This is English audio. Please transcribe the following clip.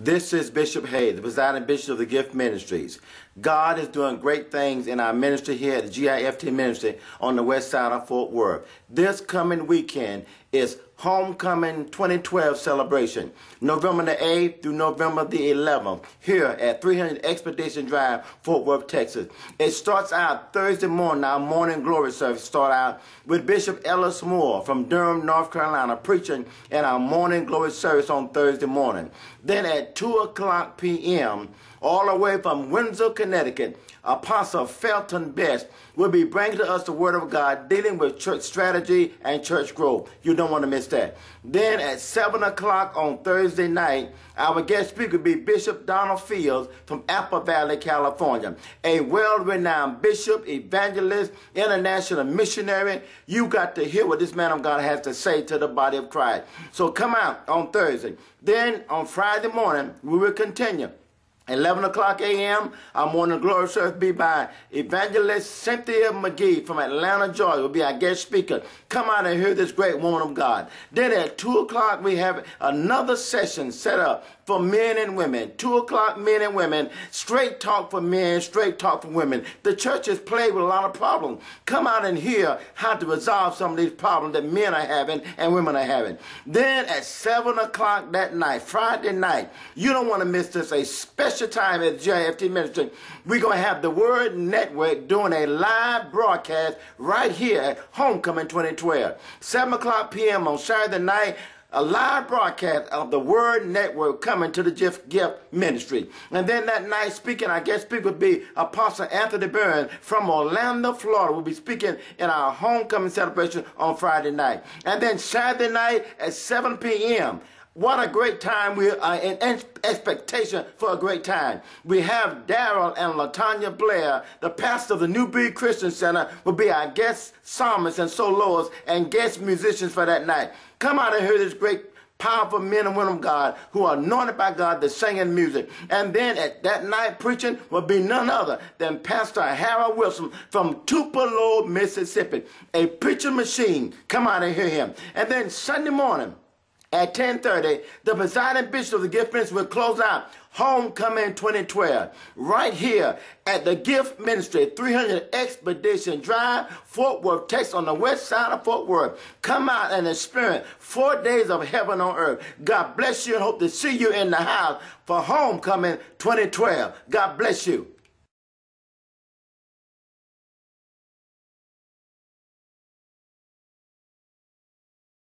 This is Bishop Hayes, the presiding bishop of the Gift Ministries. God is doing great things in our ministry here at the GIFT Ministry on the west side of Fort Worth. This coming weekend is Homecoming 2012 celebration, November the 8th through November the 11th, here at 300 Expedition Drive, Fort Worth, Texas. It starts out Thursday morning. Our morning glory service start out with Bishop Ellis Moore from Durham, North Carolina, preaching in our morning glory service on Thursday morning. Then at 2:00 p.m., all the way from Windsor, Connecticut, Apostle Felton Best will be bringing to us the Word of God, dealing with church strategy and church growth. You don't want to miss that. Then at 7 o'clock on Thursday night, our guest speaker will be Bishop Donald Fields from Apple Valley, California, a well-renowned bishop, evangelist, international missionary. You got to hear what this man of God has to say to the body of Christ. So come out on Thursday. Then on Friday morning, we will continue. 11 o'clock a.m., our morning glory service will be by Evangelist Cynthia McGee from Atlanta, Georgia, will be our guest speaker. Come out and hear this great woman of God. Then at 2 o'clock, we have another session set up for men and women. 2 o'clock, men and women, straight talk for men, straight talk for women. The church is plagued with a lot of problems. Come out and hear how to resolve some of these problems that men are having and women are having. Then at 7 o'clock that night, Friday night, you don't want to miss this, a special time at GIFT Ministry. We're going to have the Word Network doing a live broadcast right here at Homecoming 2012. 7 o'clock p.m. on Saturday night, a live broadcast of the Word Network coming to the Gift Ministry. And then that night speaking, our guest speaker would be Apostle Anthony Burns from Orlando, Florida. We'll be speaking in our homecoming celebration on Friday night. And then Saturday night at 7 p.m., what a great time. We are in expectation for a great time. We have Daryl and LaTanya Blair, the pastor of the New Breed Christian Center, will be our guest psalmists and soloists and guest musicians for that night. Come out and hear this great, powerful men and women of God who are anointed by God to sing in music. And then at that night preaching will be none other than Pastor Harold Wilson from Tupelo, Mississippi, a preaching machine. Come out and hear him. And then Sunday morning, at 10:30, the presiding bishop of the Gift Ministry will close out Homecoming 2012 right here at the Gift Ministry, 300 Expedition Drive, Fort Worth, Texas, on the west side of Fort Worth. Come out and experience 4 days of heaven on earth. God bless you and hope to see you in the house for Homecoming 2012. God bless you.